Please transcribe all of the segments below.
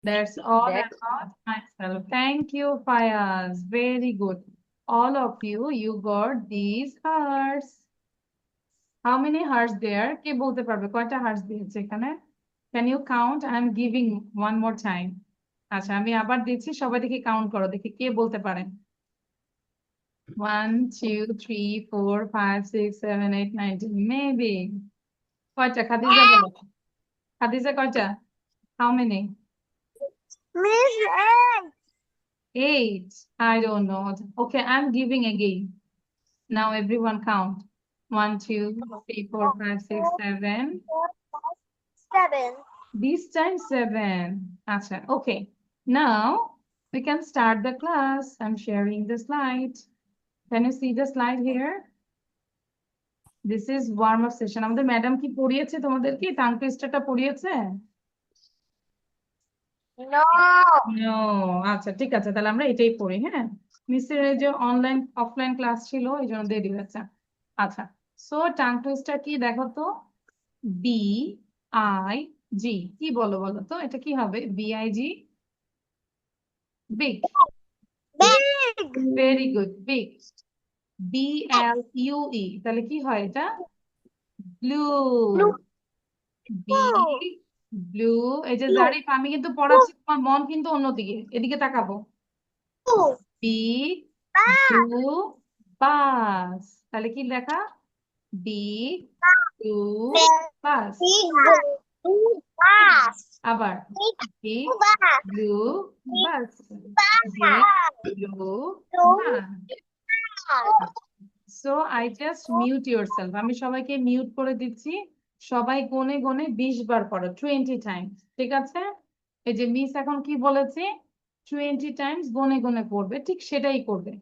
That's all That's about myself. Thank you, Fayaz. Very good. All of you, you got these hearts. How many hearts there? কে বলতে পারবে কয়টা hearts দিয়েছে এখানে? Can you count? I'm giving one more time. আচ্ছা, আমি আবার দিচ্ছি, সবাই দেখি কাউন্ট করো, দেখি কে বলতে পারেন। 1, 2, 3, 4, 5, 6, 7, 8, 9, 10, maybe. কয়টা? খাদিজা বলো। খাদিজা কয়টা? How many? Miss A. 8. I don't know. Okay, I'm giving again. Now everyone count. 1, 2, 3, 4, 5, 6, 7. 7. This time 7. Acha. Okay. Now we can start the class. I'm sharing the slide. Can you see the slide here? This is warm up session. আমাদের madam কি পড়িয়েছে তোমাদেরকে? Tongue টুইস্টারটা পড়িয়েছে? No. No. আচ্ছা, ঠিক আছে, তাহলে আমরা এটাই পড়ি। হ্যাঁ, মিসের এই যে অনলাইন অফলাইন ক্লাস ছিল এই জন্য দেরি হয়েছে। আচ্ছা, সো টাং টুইস্টার কি দেখো তো। বি আই জি, কি বলো বলো তো, এটা কি হবে? B I G, big. Big. Very good, big. B L U E, তাহলে কি হয় এটা? ব্লু। Blue. B blue. এই যে জারিফ, আমি কিন্তু পড়াচ্ছি, তোমার মন কিন্তু অন্যদিকে, এদিকে তাকাবো। Blue. বি ব্লু বাস, তাহলে কি লেখা? B blue bus. Big blue bus. আবার Big B blue bus. Blue Big bus, B bus. Blue Blue bus. bus. So I just mute yourself, আমি সবাইকে মিউট করে দিচ্ছি। সবাই গনে গনে 20 বার পড়ো, 20 টাইমস, ঠিক আছে? এই যে মিস এখন কি বলেছে, 20 টাইমস গনে গনে পড়বে, ঠিক সেটাই করবে।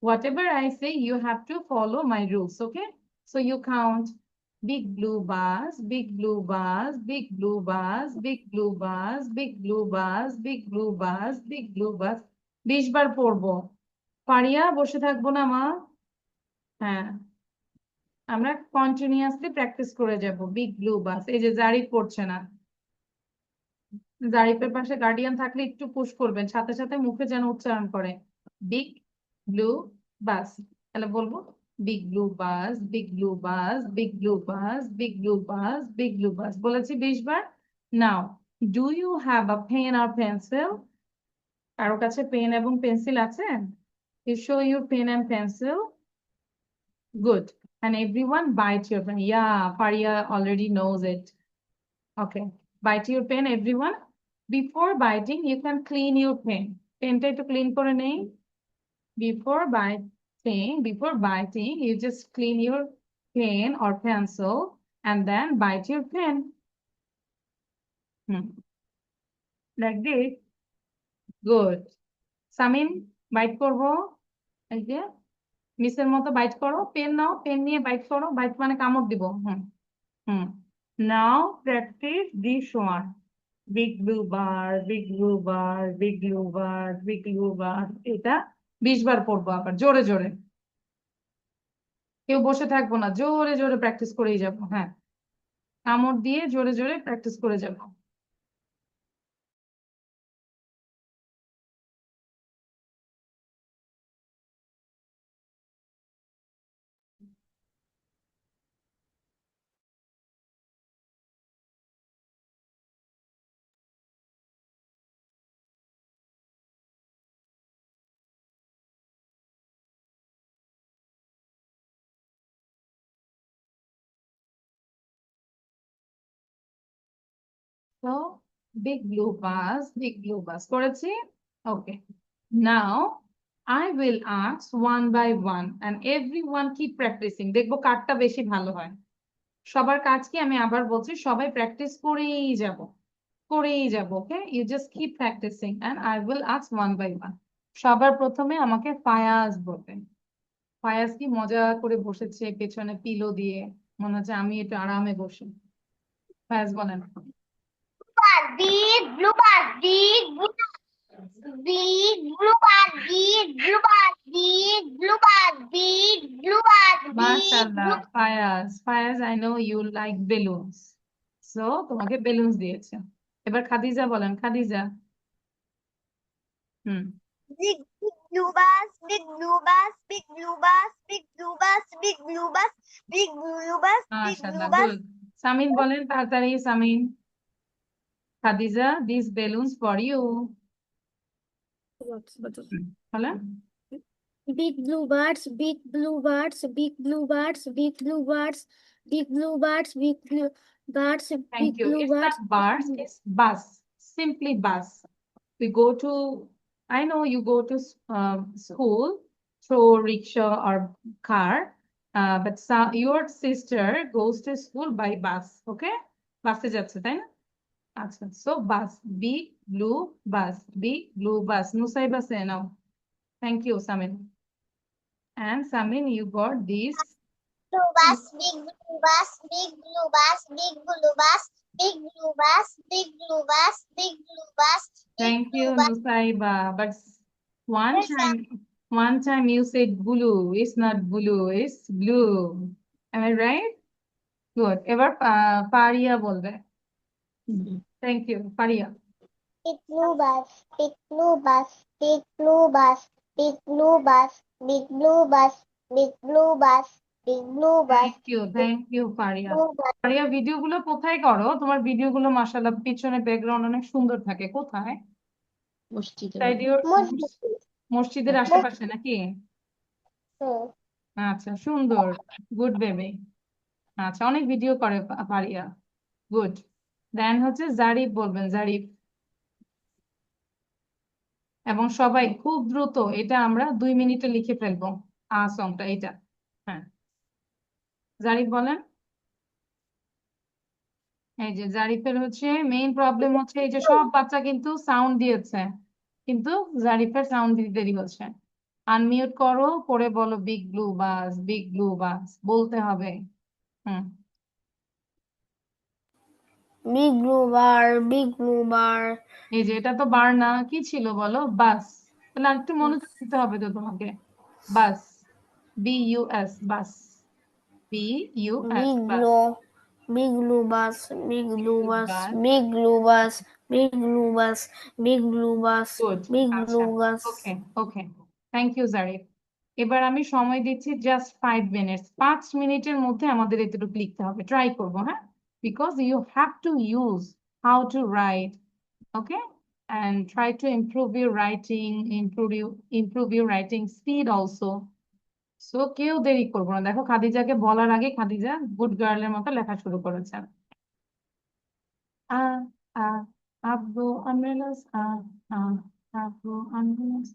Whatever I say, you have to follow my rules, okay? So you count big blue bus, big blue bus, big blue bus, big blue bus, big blue bus, big blue bus, big blue bus. 20 বার পড়বো। পারিয়া বসে থাকবো না মা। হ্যাঁ, আমরা continuously practice করে যাব। বিগ ব্লু বাস, এই যে জারিফ পড়ছে না। জারিফের পাশে গার্ডিয়ান থাকলে একটু পুশ করবেন, সাথে সাথে মুখে যেন উচ্চারণ করে। বিগ ব্লু বাস, তাহলে বলবো big blue bus, big blue bus, big blue bus, big blue bus, big blue bus, বলেছি 20 বার। Now, do you have a pen or pencil? কারো কাছে পেন এবং পেন্সিল আছে? You show your pen and pencil. Good. And everyone bite your pen. Yeah, Faria already knows it. Okay. Bite your pen, everyone. Before biting, you can clean your pen. Penটা একটু clean করে নেই। Before biting, you just clean your pen or pencil and then bite your pen. Hmm. Like this. Good. Samin, bite করবো। এই যে মিসের মতো bite করো, pen নাও, পেন নিয়ে বাইট করো, বাইট মানে কামড় দিব। হুম হুম। Now practice this one. Big blue bar, big blue bar, big blue bar, big blue bar. এটা 20 বার পড়বো, আবার জোরে জোরে। কেউ বসে থাকবো না, জোরে জোরে প্র্যাকটিস করেই যাবো। হ্যাঁ, কামড় দিয়ে জোরে জোরে প্র্যাকটিস করে যাবো। তো big blue bus, big blue bus করেছি। Okay. Now I will ask one by one and everyone keep practicing. দেখবো কারটা বেশি ভালো হয়। সবার কাজ কি আমি আবার বলছি, সবাই প্র্যাকটিস করেই যাব, করেই যাব। Okay, you just keep practising and I will ask one by one. সবার প্রথমে আমাকে ফায়াজ বলবেন। ফায়াজ কি মজা করে বসেছে পেছনে পিলো দিয়ে, মনে হচ্ছে আমি একটু আরামে বসি। ফায়াজ বলেন। bus. Big blue bus. Big blue bus. Big blue bus. Big blue bus. Big blue bus. Big blue bus. Big মাশাআল্লাহ, blue. Fayaz, Fayaz, I know you like balloons, so তোমাকে বেলুনস দিয়েছে। এবার খাদিজা বলেন, Khadija. Hmm, Big blue bus, big blue bus, big blue bus, big blue bus, big blue bus, big blue bus, big মাশাআল্লাহ, blue bus. Good. Samin বলেন তাড়াতাড়ি, Samin. Khadija, this balloons for you. বলেন। Big blue birds, big blue birds, big blue birds, big blue birds, big blue birds, big blue birds, Thank big you. blue It's birds. not bus, it's bus. Simply bus. We go to, I know you go to school through rickshaw or car, but your sister goes to school by bus. Okay? বাসে যাচ্ছে তাই না? আচ্ছা, so bus, big blue bus, big blue bus. Nusaiba say now. Thank you, Samin. And Samin, you got this. Blue bus, big blue bus, big blue bus, big blue bus, big blue bus, big blue bus, big blue bus, big Thank you, blue bus. Nusaiba. But one Yes, time, one time you said blue. It's not blue, it's blue. Am I right? Good. এবার পারিয়া বলবে। Thank you, পারিয়া। Big blue bus, big blue bus, big blue bus, big blue bus, big blue bus, big blue bus, big blue bus, Thank you, পারিয়া। blue bus. পারিয়া, video গুলো কোথায় করো? তোমার ভিডিও গুলো মাশাআল্লাহ পিছনে ব্যাকগ্রাউন্ড অনেক সুন্দর থাকে। কোথায়? মসজিদের আশেপাশে নাকি? Hmm. আচ্ছা, সুন্দর। Good baby. আচ্ছা, অনেক ভিডিও করে পারিয়া। গুড। দেন হচ্ছে জারিফ বলবেন, জারিফ। এবং সবাই খুব দ্রুত, এটা আমরা 2 মিনিটে লিখে ফেলবো। সংটা এটা। হ্যাঁ, জারিফ বলেন। এই যে জারিফের হচ্ছে মেইন প্রবলেম হচ্ছে এই যে সব বাচ্চা কিন্তু সাউন্ড দিয়েছে, কিন্তু জারিফের সাউন্ড দিতে দেরি হচ্ছে। আনমিউট করো, করে বলো big blue bus, big blue বাস বলতে হবে। হুম, Big blue bar, big blue bar. এই যে এটা তো বার না, কি ছিল বলো? বাস। তাহলে একটু মনোযোগ দিতে হবে তো তোমাকে। Bus, BUS, bus, BUS, Big bus. blue, big blue bus, big blue bus, bus, big blue bus, big blue bus, big blue bus, good. big আচ্ছা, blue bus. Okay, okay. Thank you, Zarif. এবার আমি সময় দিচ্ছি just 5 minute. 5 মিনিটের মধ্যে আমাদের এতটুকু লিখতে হবে, ট্রাই করবো, হ্যাঁ? Because you have to use how to write, okay, and try to improve your writing, improve your writing speed also. So কেউ দেরি করবো না। দেখো খাদিজাকে বলার আগে খাদিজা গুড গার্লের মতো লেখা শুরু করেছে। আ আ আব্বু আমরেলাস, আ আব্বু আমরেলাস।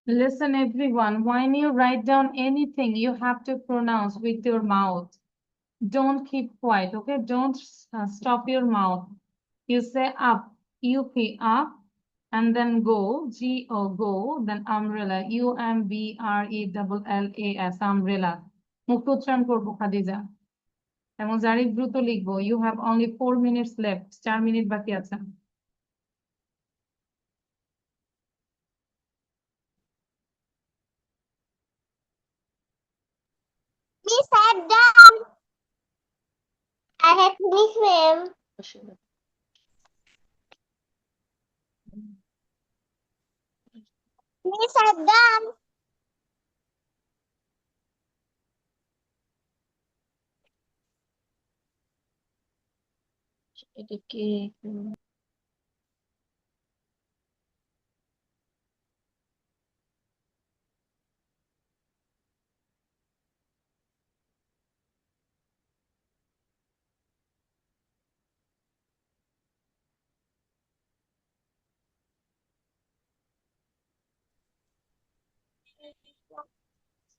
Listen, everyone, when you write down anything, you have to pronounce with your mouth. Don't keep quiet, okay? Don't stop your mouth. You say up, UP, up, and then go, GO, go, then umbrella, UMBRELLAS, umbrella. মুক্ত উচ্চারণ করবো খাদিজা। এবং জারিফ দ্রুত লিখবো। You have only 4 minutes left. 4 minute বাকি আছে। We sat down. I have finished, ma'am. Miss, I've done. এটাকে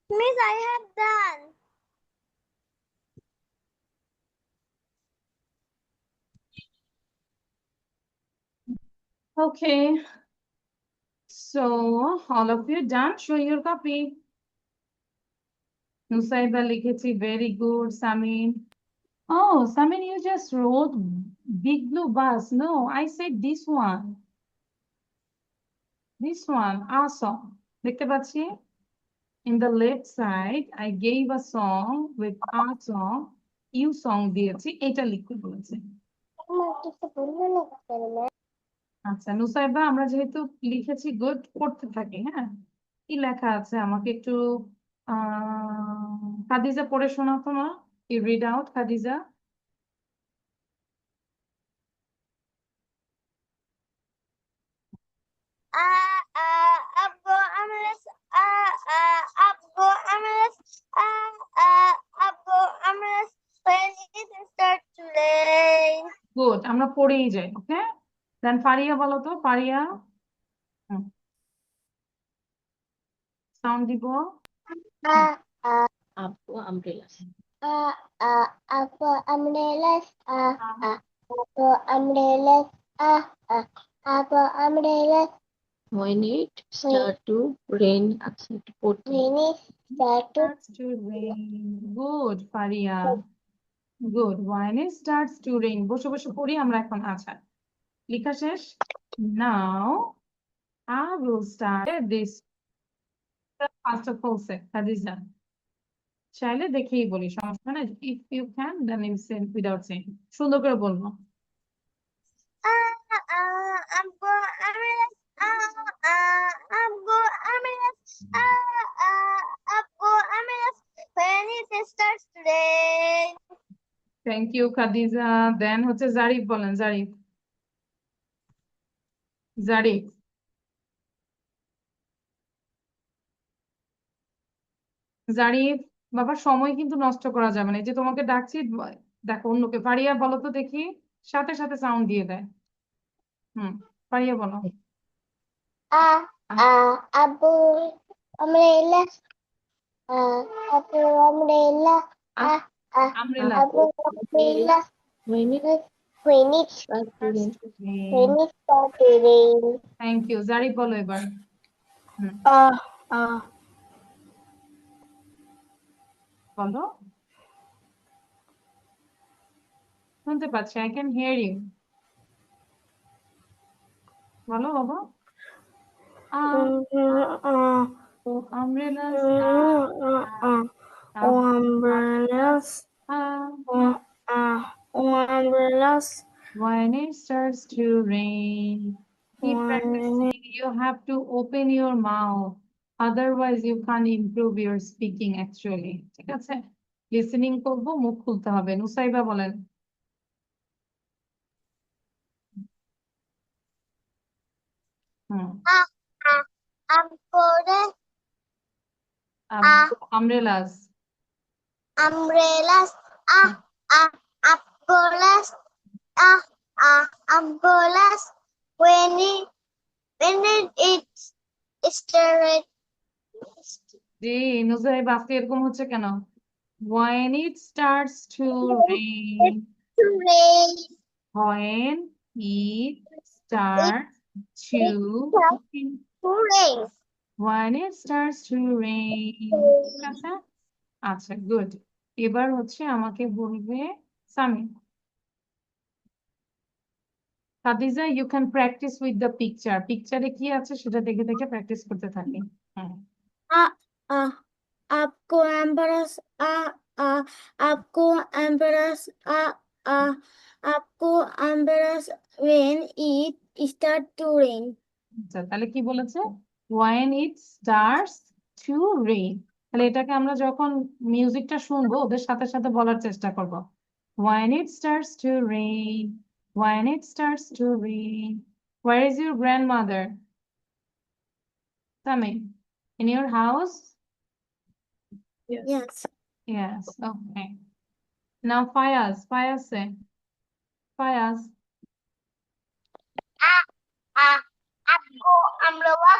Miss, I have done. Okay. So all of you done? Show your copy. Nusaiba লিখেছি, very good. Samin. Oh, Samin, you just wrote big blue bus. No, I said this one. This one, awesome. দেখতে পাচ্ছি? In the left side, I gave a song with a song. You song দিয়েছি, এটা লিখতে বলেছে। আচ্ছা নুসাইবা, আমরা যেহেতু লিখেছি গুড, পড়তে থাকি, হ্যাঁ? কি লেখা আছে আমাকে একটু খাদিজা পড়ে শোনাতো না? You read out, Khadija. Abgo Amles. Abgo Amles. Abgo Amles. When it starts to rain. Good, আমরা পড়েই যাই, ওকে? দেন ফারিয়া বলো তো, ফারিয়া। সাউন্ড দিব। আব্বু আমব্রেলাস Abgo Amles. Abgo Amles. Abgo Amles. when it start to rain আচ্ছা একটু পড়তে When it starts to Starts to rain. Good, Faria. Good. When it starts to rain. বসে বসে পড়ি আমরা এখন। আচ্ছা, লেখা শেষ। Now I will start this. First of all, say, Khadija. চাইলে দেখেই বলি, সমস্যা নাই। If you can, then you say without saying. সুন্দর করে বলবো। Abgo Amles. Abgo Amles. Abgo Amles. When it starts to rain. Thank you Khadija. Then হচ্ছে জারিফ, বলেন জারিফ। জারিফ। জারিফ, বাবা সময় কিন্তু নষ্ট করা যাবে না। এই যে তোমাকে ডাকছি, দেখো অন্যকে। ফারিয়া বলো তো দেখি, সাথে সাথে সাউন্ড দিয়ে দেয়। ফারিয়া বলো। Abu Umbrella. Abu Umbrella. Umbrella. Abu Umbrella. when it When it start to rain starts to rain. Thank you. Zarif বলো এবার। বলো, শুনতে পাচ্ছি, আই ক্যান হিয়ার ইউ। বলো বাবা। আমব্রেলাস। Umbrellas. Umbrellas. When it starts to rain. Keep practicing. You have to open your mouth. Otherwise, you can't improve your speaking actually. ঠিক আছে? Listening করবো, মুখ খুলতে হবে। নুসাইবা বলেন। আমব্রেলাস। Umbrellas. Umbrellas. Umbrellas. When it started জি, নুসাইবা আজকে এরকম হচ্ছে কেন? When it starts to rain. to rain. When it starts to Rain. When it starts to rain. ঠিক আছে? আচ্ছা, গুড। এবার হচ্ছে আমাকে বলবে Samin. Khadija, you can practise with the picture. পিকচারে কি আছে সেটা দেখে দেখে প্র্যাকটিস করতে থাকি। आपको एम्बरस आपको एम्बरस आपको umbrellas when it start to rain. আচ্ছা তাহলে কি বলেছে when it starts to rain তাহলে এটাকে আমরা যখন মিউজিকটা শুনবো ওদের সাথে সাথে বলার চেষ্টা করব when it starts to rain when it starts to rain where is your grandmother Sami in your house Yes. yes okay now Fayaz say Fayaz आपको umbrella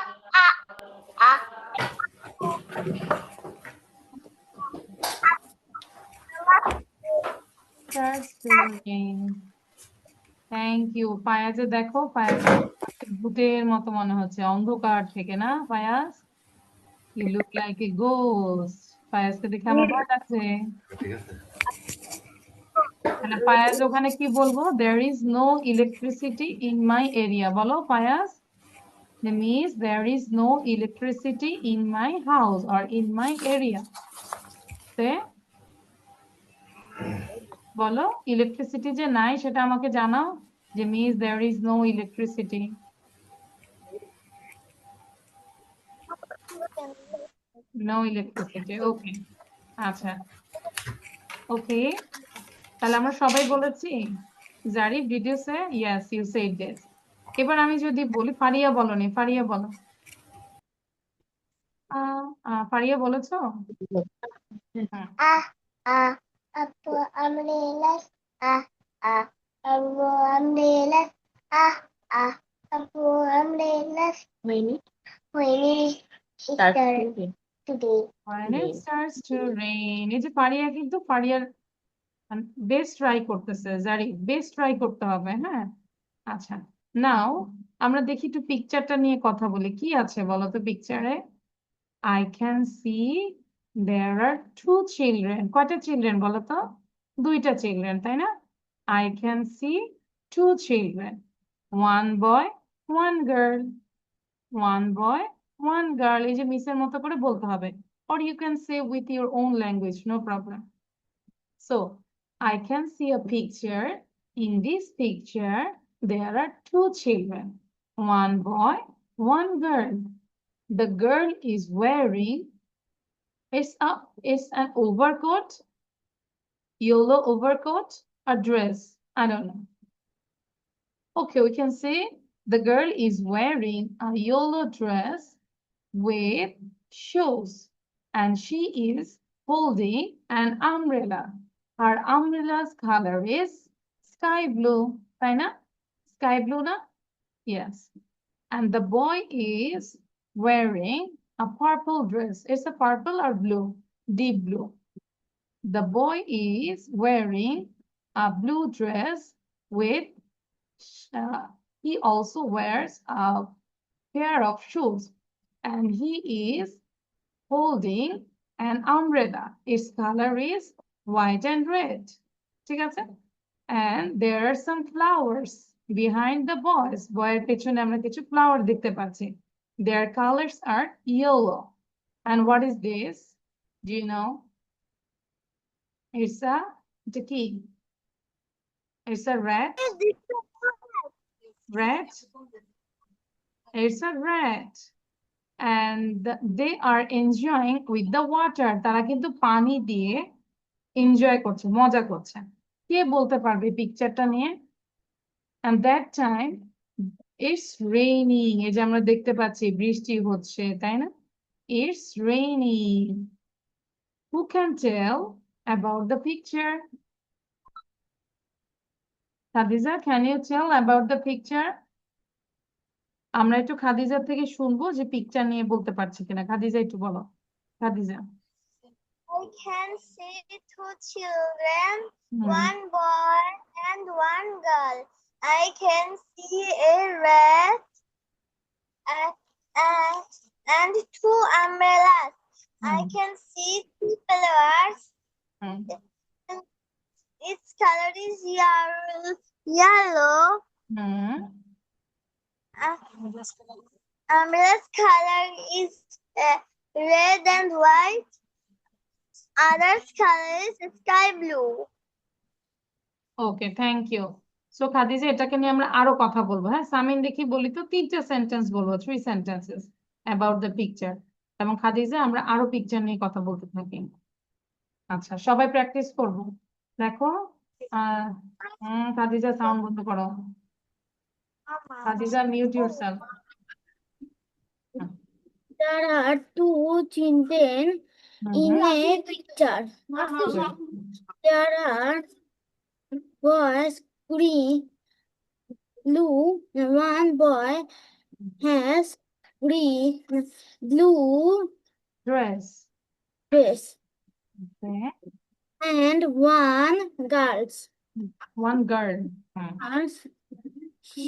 starts to rain thank you ফায়াজে দেখো ফায়াজ ভূতের মতো মনে হচ্ছে অন্ধকার থেকে না Fayaz you look like a ghost ফায়াজকে দেখে আমার ভয় লাগছে তাহলে ফায়াজ ওখানে কি বলবো there is no electricity in my area বলো Fayaz that means there is no electricity in my house or in my area তে বলো ইলেকট্রিসিটি যে নাই সেটা আমাকে জানাও যে means there is no electricity no electricity okay আচ্ছা ওকে তাহলে আমরা সবাই বলেছি Zarif did you say yes you said this এবার আমি যদি বলি ফারিয়া বলনি ফারিয়া বলো ফারিয়া বলেছো হুম आपको umbrellas आपको umbrellas आपको umbrellas When it when it starts starts to rain. today when it Rain. starts to rain এই যে ফারিয়া কিন্তু ফারিয়ার বেস্ট ট্রাই করতেছে জারিফ বেস্ট ট্রাই করতে হবে হ্যাঁ আচ্ছা নাও আমরা দেখি একটু পিকচারটা নিয়ে কথা বলি কি আছে বলো তো পিকচারে I can see there are two children কয়টা চিলড্রেন বলো তো দুইটা চিলড্রেন তাই না I can see two children one boy one girl one boy one girl এই যে মিসের মতো করে বলতে হবে or you can say with your own language no problem so I can see a picture in this picture there are two children one boy one girl the girl is wearing it's an overcoat, yellow overcoat, a dress. I don't know. Okay, we can say the girl is wearing a yellow dress with shoes and she is holding an umbrella. Her umbrella's color is sky blue. Right na? Sky blue na? Yes. And the boy is wearing a purple dress. It's a purple or blue? Deep blue. The boy is wearing a blue dress with, he also wears a pair of shoes and he is holding an umbrella. Its color is white and red. ঠিক আছে? And there are some flowers behind the boys. বয়ের পেছনে আমরা কিছু flower দেখতে পাচ্ছি. Their colors are yellow. And what is this? Do you know? It's a key. It's a rat. Rat. It's a rat. And they are enjoying with the water. তারা কিন্তু পানি দিয়ে এনজয় করছে মজা করছে কে বলতে পারবে পিকচারটা নিয়ে and that time it's raining এই যে আমরা দেখতে পাচ্ছি বৃষ্টি হচ্ছে তাই না it's raining who can tell about the picture Khadija can you tell about the picture আমরা একটু খাদিজার থেকে শুনবো যে পিকচার নিয়ে বলতে পারছি কিনা খাদিজা একটু বলো Khadija I can see two children, hmm one boy and one girl. I can see a rat and two umbrellas. I hmm can see two flowers. Hmm Its color is yellow. Hmm Umbrella's color is red and white. Other's color is sky blue. Okay, thank you. So Khadija, এটাকে নিয়ে আমরা আরো কথা বলবো। হ্যাঁ, সামিন দেখি বলি তো 3টা সেন্টেন্স বলবো, 3 সেন্টেন্সেস অ্যাবাউট দ্য পিকচার। এবং খাদিজা, আমরা আরো পিকচার নিয়ে কথা বলতে থাকি। আচ্ছা, সবাই প্র্যাকটিস করবো। দেখো, আহ খাদিজা সাউন্ড বন্ধ করো। Khadija, mute yourself. There are two children in a picture. There are boys green, blue. One boy has green, blue dress. dress, and one girl. girl. She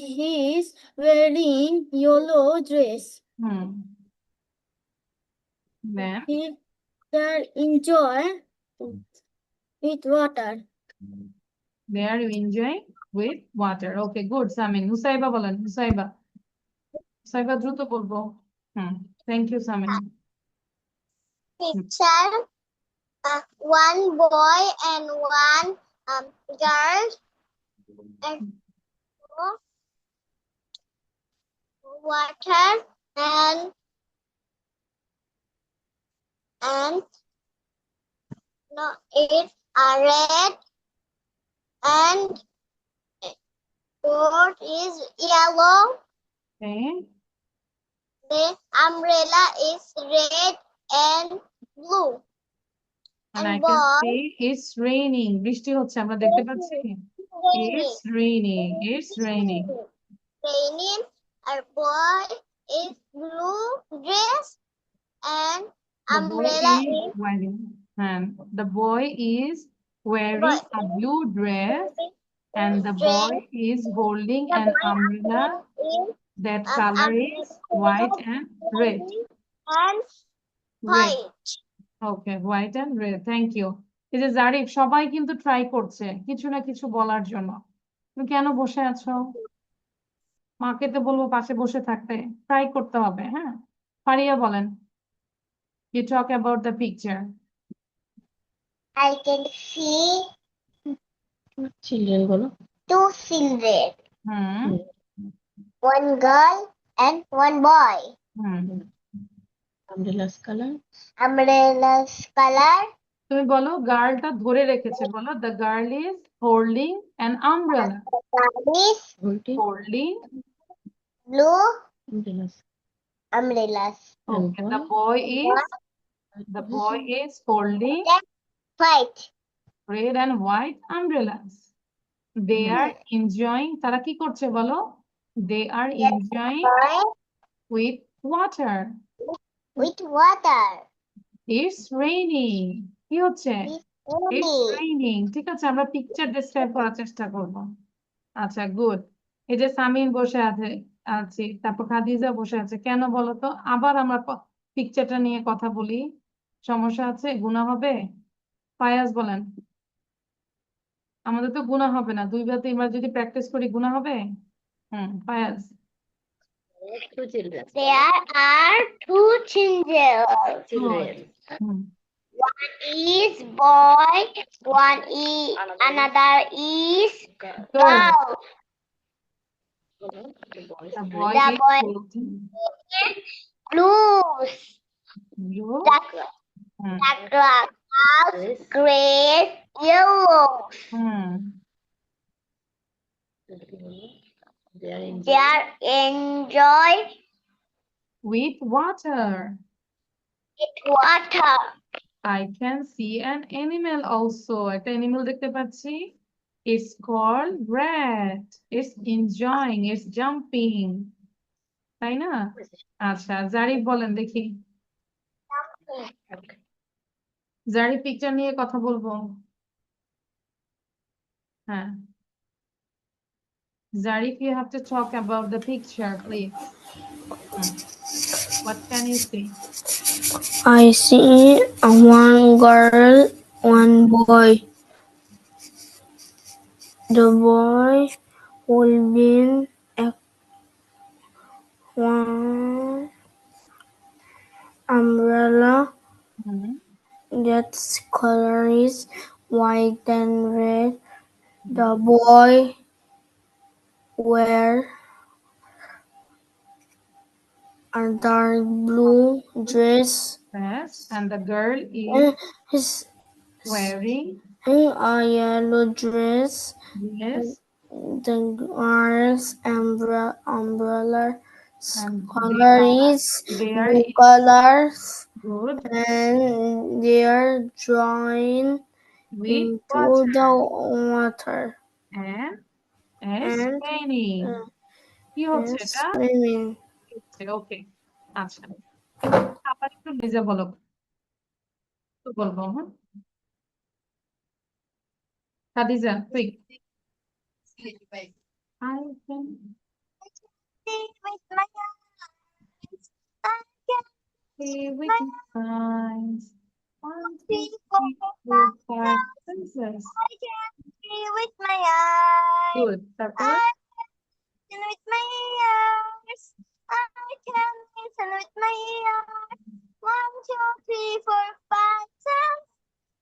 is wearing yellow dress. Hmm. Then They enjoy with water. they are enjoying with water. Okay, good, Samin. Husaiba বলেন, হুসাইবা। হুসাইবা দ্রুত বলবো। Thank you, Samin. Picture, one boy and one girl and water and no, it's a red and board is yellow. Okay. The umbrella is red and blue. And And I can boy see it's raining. বৃষ্টি হচ্ছে, আমরা দেখতে পাচ্ছি। It's raining. It's raining. Raining. Our boy is blue dress and The boy umbrella is is wearing, and the boy is wearing a blue dress, and the boy is holding an umbrella. That color is white and red. and Red. white. Okay, white and red. Thank you. এই যে জারিফ, সবাই কিন্তু try করছে কিছু না কিছু বলার জন্য। তুমি কেন বসে আছো? মাকে তো বলবো পাশে বসে থাকতে। ট্রাই করতে হবে, হ্যাঁ। ফারিয়া বলেন, you talk about the picture. I can see Children বলো। two children, hmm one girl and one boy. Hmm Umbrella's color. Umbrella's color তুমি বলো, গার্লটা ধরে রেখেছে, বলো the girl is holding an umbrella. is Holding holding. blue umbrellas. umbrellas. Okay, And the boy. Boy is holding White. red and white umbrellas. They are enjoying, তারা কি করছে বলো? They are enjoying Boy with water. with water. It's raining. কি হচ্ছে? It's raining. ঠিক আছে, আমরা picture describe করার চেষ্টা করব। আচ্ছা, গুড। এই যে সামিন বসে আছে, তারপর খাদিজা বসে আছে, কেন বলো তো? আবার আমরা পিকচারটা নিয়ে কথা বলি। সমস্যা আছে? গুনাহ হবে? ফায়াজ বলেন। আমাদের তো গুনাহ হবে না, 2 বা 3 বার যদি প্র্যাকটিস করি গুনাহ হবে? Fayaz. There are two children. Hmm One is boy, one is another is girl. The boy The is boy holding blues. blue. Hmm The clouds gray, yellow. They are enjoy With water. with water. I can see an animal also. একটা animal দেখতে পাচ্ছি। It's called rat. It's enjoying. It's jumping. তাই না? আচ্ছা, জারিফ বলেন দেখি। Zarif picture নিয়ে কথা বলবো। হ্যাঁ, Zarif, you have to talk about the picture, please. What can you see? I see one girl, one boy. The boy holding one umbrella. Mhm. That color is white and red. The boy wear a dark blue dress. Yes. And the girl is He's wearing, a yellow dress. yes, The girl's umbrella and color is there blue is colors, good and they are drawing with into water the water and and explaining. কি হচ্ছে এটা? swimming. ওকে, আচ্ছা, আবার একটু নিজে বলো, তো বলবো, হ্যাঁ, Khadija, quick. I can See with my eyes. I can see see with my my eyes. 1, 2, see for 3, the 4, 5 senses. senses. I can see with my eyes. Good. তারপর I can listen with my ears. I can listen with my ears. 1, 2, 3, 4, 5, 6.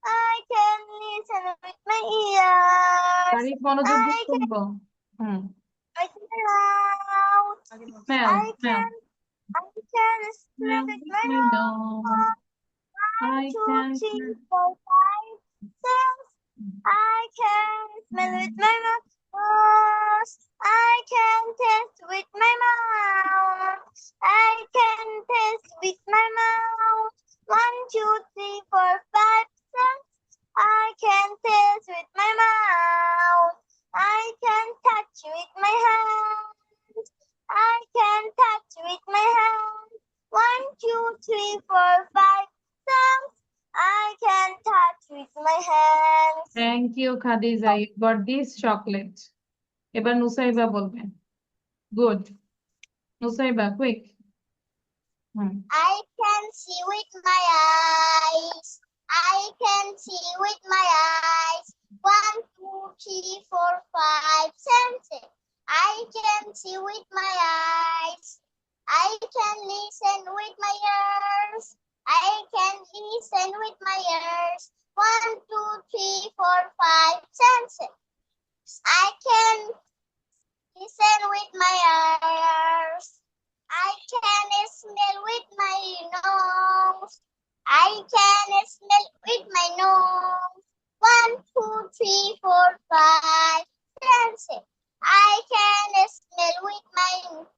I can listen with my ears. তারিফ মনোযোগ দিয়ে I can শুনবো। হুম, with my mouth. smell, I smell. can smell Smell with with my my nose. nose. 1, I 2, can 3, 4, 5, 6. I can smell with my nose. I can taste with my mouth. I can taste with my mouth. 1, 2, 3, 4, 5, 6. I can taste with my mouth. I can touch with my hands. I can touch with my hands. 1, 2, 3, 4, 5, 6. I can touch with my hands. Thank you, Khadija. You got this chocolate. এবার নুসাইবা বলবে। Good. Nusaiba, quick. Hmm, I can see with my eyes. I can see with my eyes. 1, 2, 3, 4, 5 senses. I can see with my eyes. I can listen with my ears. I can listen with my ears. 1, 2, 3, 4, 5 senses. I can listen with my ears. I can smell with my nose. I can smell with my nose. 1, 2, 3, 4, 5 senses. I can smell with my nose.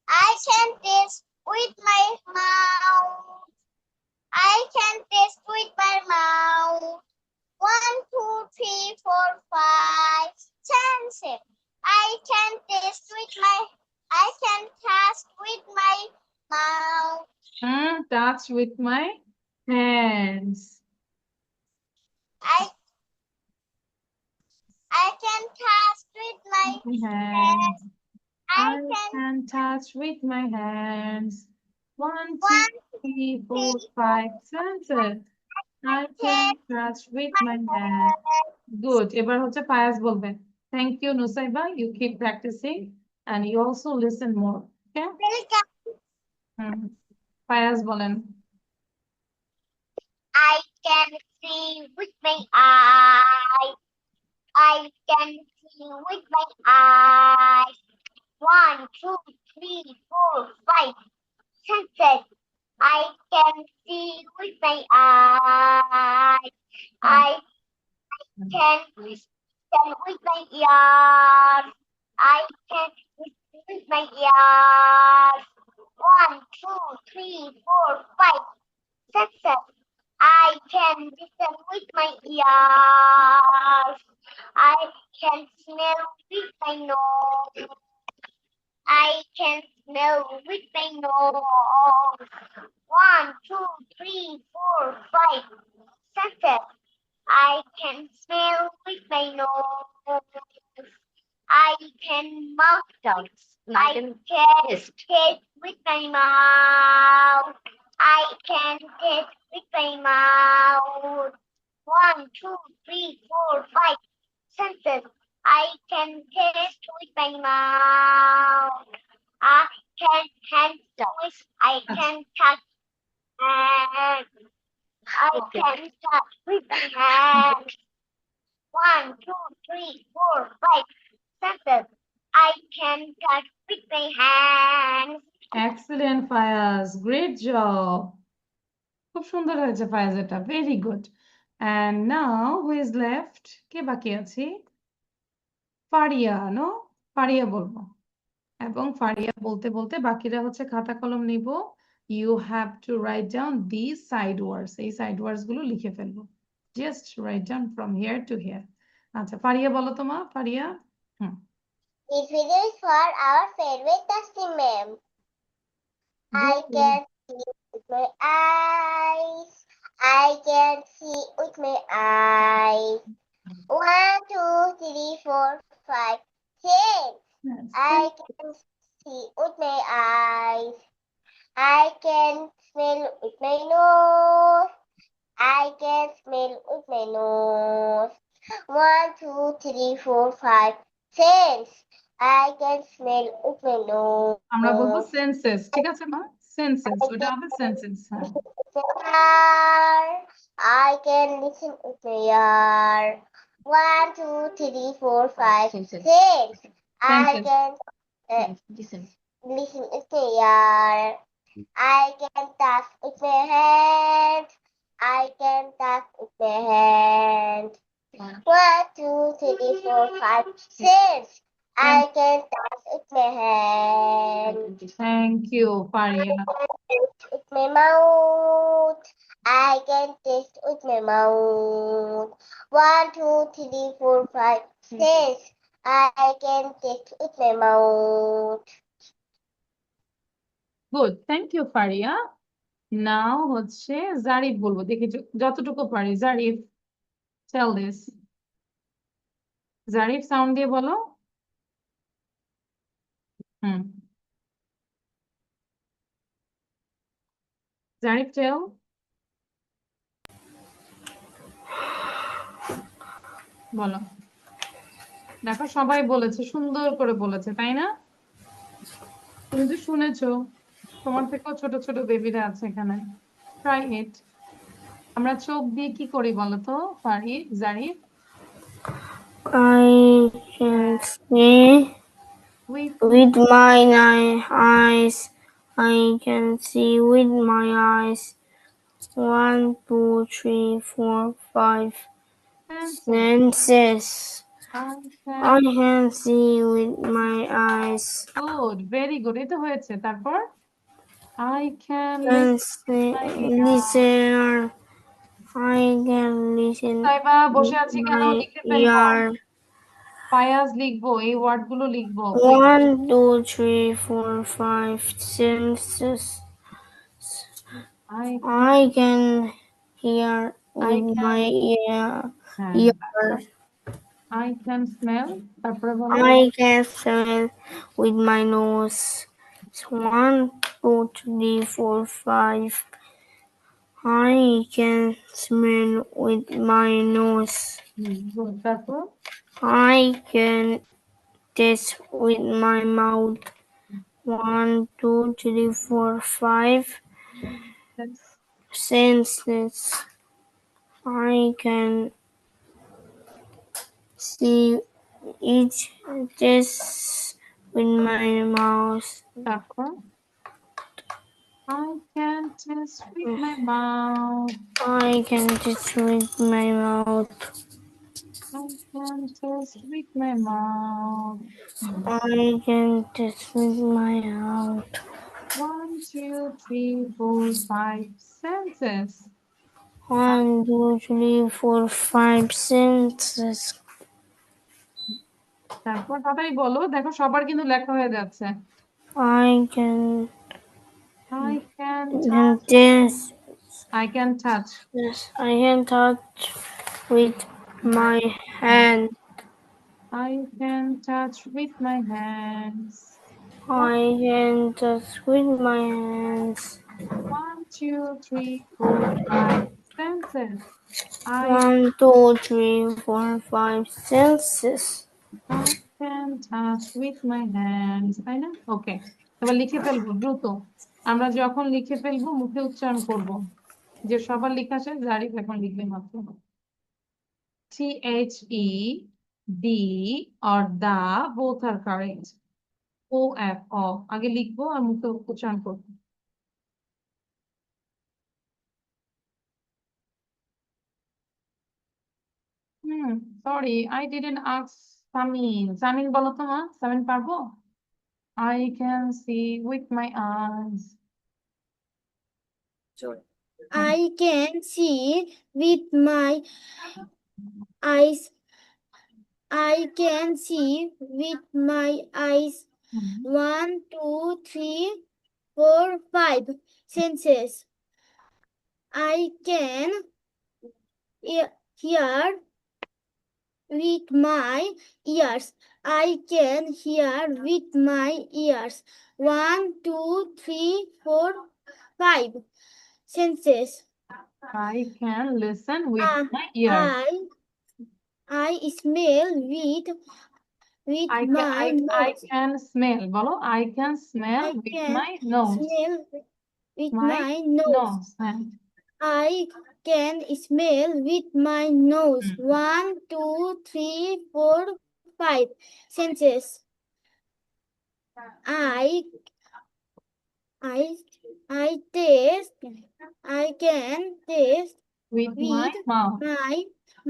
I can taste with my mouth. I can taste with my mouth. 1, 2, 3, 4, 5 senses. I can taste with my. I can taste with my mouth. touch with my hands. I can taste with my Hands. I I can can touch with my hands. 1, 2, 1, 3, 4, 3, 5 senses. I can touch with my hands. Good. এবার হচ্ছে ফায়াজ বলবে। Thank you, Nusaiba. You keep practicing and you also listen more. Okay? হুম, ফায়াজ বলেন। I can see with my eyes. I can see with my eyes. 1, 2, 3, 4, 5 senses. I can see with my eyes. I can listen with my ears. I can listen with my ears. 1, 2, 3, 4, 5 senses. I can listen with my ears. I can smell with my nose. I can smell with my nose. 1, 2, 3, 4, 5 senses. I can smell with my nose. I can mouth sounds. I can taste with my mouth. I can taste with my mouth. 1, 2, 3, 4, 5 senses. I can taste with my mouth. I can hand touch. I can touch hands. I can touch with my hands. 1, 2, 3, 4, 5 sentences. I can touch with my hands. Excellent, Fayaz. Great job. খুব সুন্দর হয়েছে ফায়াজ, এটা very good. And now who is left? কে বাকি আছে? Faria, no? Faria বলবো, এবং ফারিয়া বলতে বলতে বাকিরা হচ্ছে খাতা কলম নিব। You have to write down this side words, এই সাইড ওয়ার্ডস গুলো লিখে ফেলবো। Just write down from here to here. আচ্ছা ফারিয়া বলো তো মা, ফারিয়া। হুম। This video is for our favorite Dusty ma'am. I Good. can see with my eyes. I can see with my eyes. 1, 2, 3, 4, 5, 6. Yes. I can see with my eyes. I can smell with my nose. I can smell with my nose. 1, 2, 3, 4, 5, 6. I can smell with my nose. আমরা বলবো senses, ঠিক আছে মা? Senses, ওটা হবে senses. হ্যাঁ। I can listen with my ear. 1, 2, 3, 4, 5, Senses. 6. I Senses. can Listen. listen with my ear. I can touch with my hand. I can touch with my hand. 1, 2, 3, 4, 5, 6. I can touch with my hand. Thank you Faria. With my mouth. I can taste with my mouth. 1, 2, 3, 4, 5, 6. I can taste with my mouth. Good, thank you Faria. Now হচ্ছে জারিফ বলবো, দেখি যতটুকু পারি। Zarif, tell this. জারিফ sound দিয়ে বলো। হুম। জারিফ টেল। বলো। দেখো সবাই বলেছে, সুন্দর করে বলেছে, তাই না? তুমি তো শুনেছো, তোমার থেকেও ছোট ছোট বেবিরা আছে এখানে। Try it. আমরা চোখ দিয়ে কি করি বলো তো Zarif? I can see with with my eyes. I can see with my eyes. 1, 2, 3, 4, 5 senses. I can see with my eyes. Good, very good, এটা হয়েছে। তারপর I can Can listen. listen. I can listen Saiba বসে with আছি কেন? my লিখে ফেলবো। ear. Fayaz লিখবো, এই ওয়ার্ড গুলো লিখবো। 1, 2, 3, 4, 5 senses. I I can hear I with can my ear. হ্যাঁ, ear. I can smell, তারপরে বলো। I can smell with my nose. 1, 2, 3, 4, 5. I can smell with my nose. Good, তারপর I can taste with my mouth. 1, 2, 3, 4, 5 senses. I can see each taste with my mouth. তারপর I can taste with my mouth. I can taste with my mouth. I can taste with my mouth. I can taste with my mouth. 1, 2, 3, 4, 5 senses. 1, 2, 3, 4, 5 senses. তারপর তাড়াতাড়ি বলো, দেখো সবার কিন্তু লেখা হয়ে যাচ্ছে। I can touch. taste. I can touch. Yes, I can touch with my hand. I can touch with my hands. I can touch with my hands. 1, 2, 3, 4, 5 senses. I 1, 2, 3, 4, 5 senses. can touch with my hands, তাই না? ওকে, এবার লিখে ফেলবো দ্রুত। আমরা যখন লিখে ফেলবো মুখে উচ্চারণ করব। যে সবার লেখা শেষ, জারিফ এখন লিখবে মাত্র। THED or the both are correct. OF আগে লিখবো আর মুখে উচ্চারণ করবো। Sorry I didn't ask Samin. Samin বলো তো মা, সামিন পারবো? I can see with my eyes. I can see with my eyes. I can see with my eyes. Hmm, 1, 2, 3, 4, 5 senses. I can hear with my ears. I can hear with my ears. 1, 2, 3, 4, 5 senses. I can listen with Uh, my ears. I smell with I my nose. can smell বলো I can smell I with can my nose. smell with My my nose. nose. হ্যাঁ। I can smell with my nose. Hmm, 1, 2, 3, 4, 5 senses. I taste. I can taste with my with mouth. my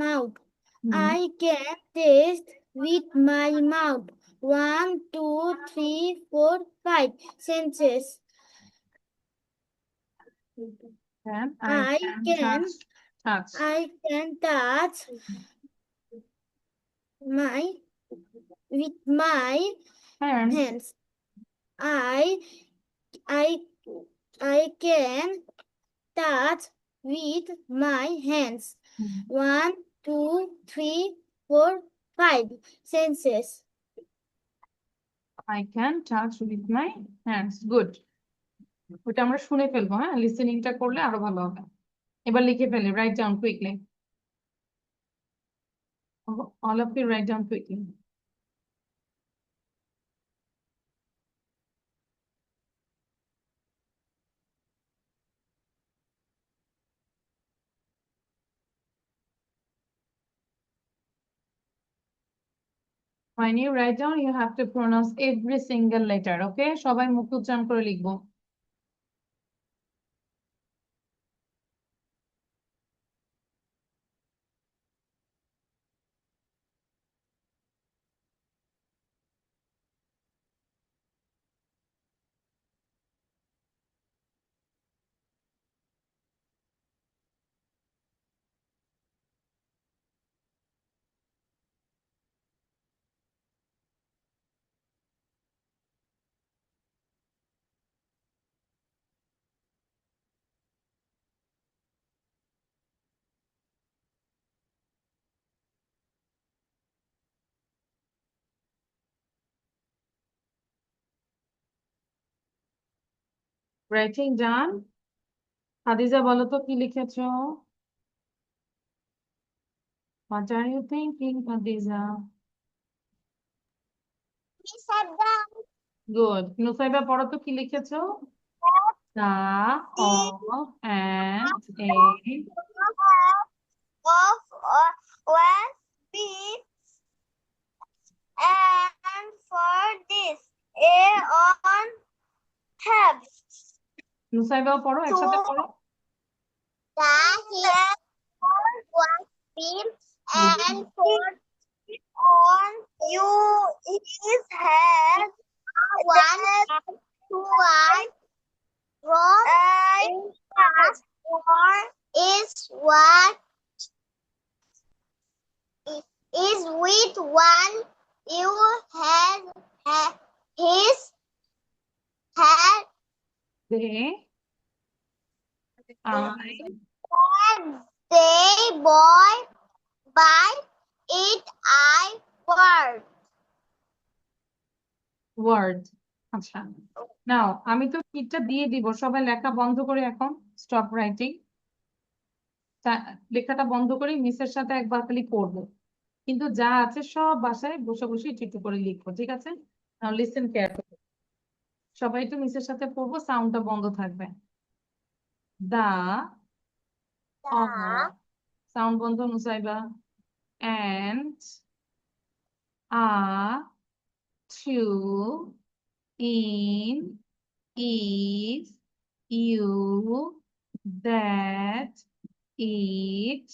mouth. Hmm, I can taste with my mouth. 1, 2, 3, 4, 5 senses. Then I can can touch. I can touch my with my Hands. hands. I can touch with my hands. Hmm, 1, 2, 3, 4, 5 senses. I can touch with my hands. Good. ওটা আমরা শুনে ফেলবো, হ্যাঁ, লিসেনিংটা করলে আরো ভালো হবে। এবার লিখে ফেলি, write down quickly. All of you write down quickly. When you write down, you have to pronounce every single letter, okay? সবাই মুখে উচ্চারণ করে লিখবো। রাইটিং ডান। হাদিজা বলো তো কি লিখেছো? What are you thinking, Hadiza? We sat down. Good. Nusaiba পড়ো তো কি লিখেছো? The of and a Of one beat and for this a on have নুসাইবাও পড়ো, একসাথে পড়ো। the here for one beat and for on you is has one to one from or is what is with one you has his had They I they boy by it I word word. আচ্ছা, নাও আমি তো কিটটা দিয়ে দিব, সবাই লেখা বন্ধ করে এখন স্টপ রাইটিং। লেখাটা বন্ধ করে মিসের সাথে একবার খালি পড়বো, কিন্তু যা আছে সব বাসায় বসে বসে একটু একটু করে লিখবো, ঠিক আছে? নাও লিসেন কেয়ারফুলি। সবাই একটু মিসের সাথে পড়বো, সাউন্ডটা বন্ধ থাকবে। দা the সাউন্ড বন্ধ Nusaiba. and a, to, in, is, you, that, it,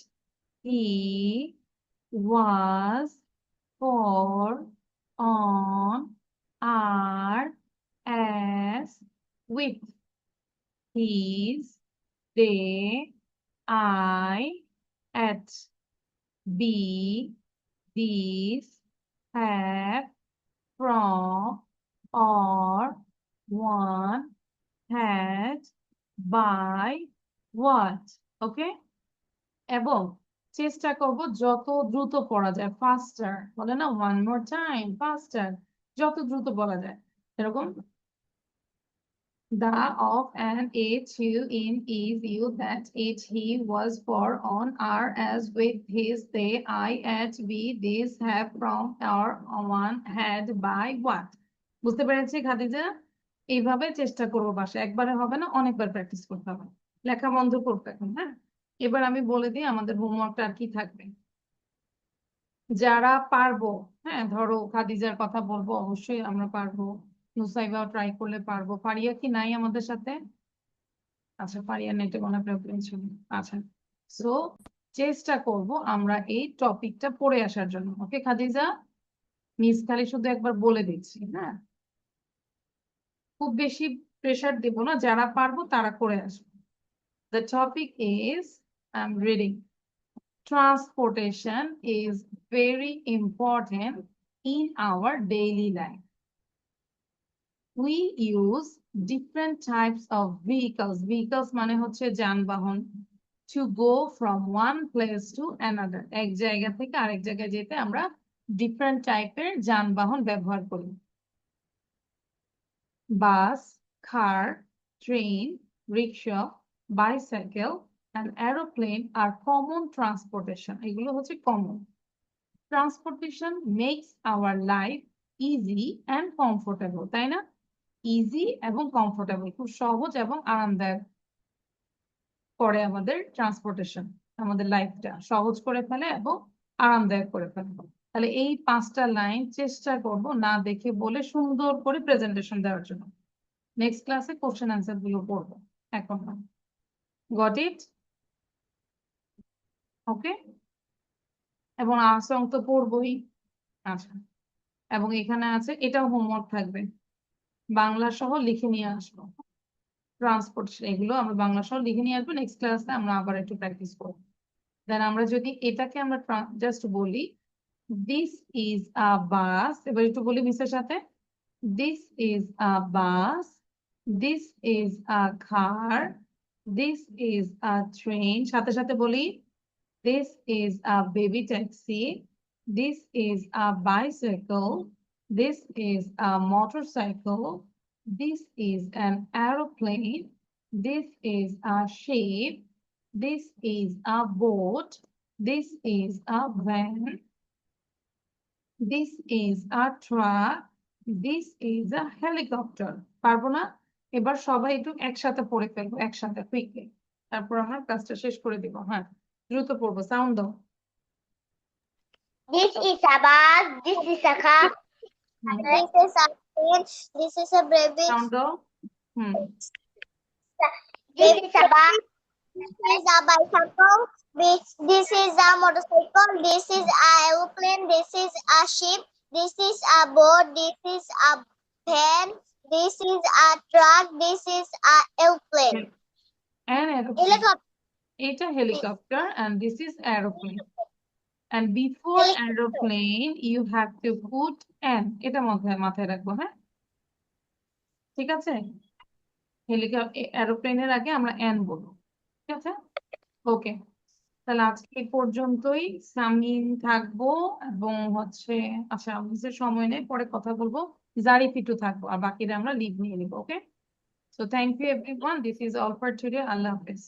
he, was, for, on, are, as, with, his, they, I, at, be, these, have, from, or, one, had, by, what, ওকে? এবং চেষ্টা করব যত দ্রুত পড়া যায়, ফাস্টার বলে না, ওয়ান মোর টাইম, ফাস্টার, যত দ্রুত বলা যায় এরকম the, of, and, it, you, in, is, you, that, it, he, was, for, on, are, as, with, his, they, I, at, be, these, have, from, or, on, had, by, what, বুঝতে পেরেছি খাদিজা? এইভাবে চেষ্টা করবো বাসায়, একবারে হবে না, অনেকবার প্র্যাকটিস করতে হবে। লেখা বন্ধ করতে এখন, হ্যাঁ? এবার আমি বলে দিই আমাদের হোমওয়ার্কটা আর কি থাকবে। যারা পারবো, হ্যাঁ, ধরো খাদিজার কথা বলবো, অবশ্যই আমরা পারবো, নুসাইবাও ট্রাই করলে পারবো। পারিয়া কি নাই আমাদের সাথে? আচ্ছা, পারিয়া নেটে মনে প্রিপারেশন। আচ্ছা, সো চেষ্টা করব আমরা এই টপিকটা পড়ে আসার জন্য। ওকে খাদিজা, মিস খালি শুধু একবার বলে দিচ্ছি, হ্যাঁ, খুব বেশি প্রেসার দেব না, যারা পারবো তারা করে আসবো। The topic is, I'm reading. Transportation is very important in our daily life. We use different types of vehicles. Vehicles মানে হচ্ছে যানবাহন। To go from one place to another. এক জায়গা থেকে আরেক জায়গায় যেতে আমরা different টাইপের যানবাহন ব্যবহার করি। Bus, car, train, rickshaw, bicycle, and aeroplane are common transportation. এগুলো হচ্ছে common. Transportation makes our life easy and comfortable, তাই না? ইজি এবং কমফোর্টেবল, খুব সহজ এবং আরামদায়ক করে আমাদের ট্রান্সপোর্টেশন, আমাদের লাইফটা সহজ করে ফেলে এবং আরামদায়ক করে ফেলে। তাহলে এই 5টা লাইন চেষ্টা করব না দেখে বলে সুন্দর করে প্রেজেন্টেশন দেওয়ার জন্য। নেক্সট ক্লাসে কোশ্চেন অ্যান্সার গুলো পড়বো, এখন না। Got it? ওকে, এবং আসং তো পড়বই। আচ্ছা, এবং এখানে আছে, এটাও হোমওয়ার্ক থাকবে, বাংলা সহ লিখে নিয়ে আসবো। ট্রান্সপোর্টেশন এগুলো আমরা বাংলা সহ লিখে নিয়ে আসবো, নেক্সট ক্লাসে আমরা আবার একটু প্র্যাকটিস করবো। দেন আমরা যদি এটাকে আমরা জাস্ট বলি, দিস ইজ আ বাস, এবার একটু বলি মিসের সাথে, this is a bus, this is a car, this is a train, সাথে সাথে বলি, this is a baby taxi, this is a bicycle, this is a motorcycle, this is an aeroplane, this is a ship, this is a boat, this is a van, this is a truck, this is a helicopter. পারবো না? এবার সবাই একটু একসাথে পড়ে ফেলবো, একসাথে quickly, তারপর আমরা ক্লাসটা শেষ করে দিব। হ্যাঁ, দ্রুত পড়বো, সাউন্ড দাও। This is a bus. This is a car. This is a train. This is a baby. Sound দাও। This is a bus. This is a bicycle. This is a motorcycle. This is a aeroplane. This is a ship. This is a boat. This is a van. This is a truck. This is a airplane. An aeroplane. Helicopter. It's a helicopter and this is aeroplane. And before aeroplane, you have to put an. এটা মাথায় রাখবো, হ্যাঁ, ঠিক আছে? এরোপ্লেনের আগে আমরা an বলবো, ঠিক আছে? ওকে, তাহলে আজকে এই পর্যন্তই। সামিন থাকবো এবং হচ্ছে, আচ্ছা অফিসের সময় নেই, পরে কথা বলবো। জারিফ একটু থাকবো, আর বাকিরা আমরা লিভ নিয়ে নিবো। Okay, so thank you everyone, this is all for today. আল্লাহ হাফেজ।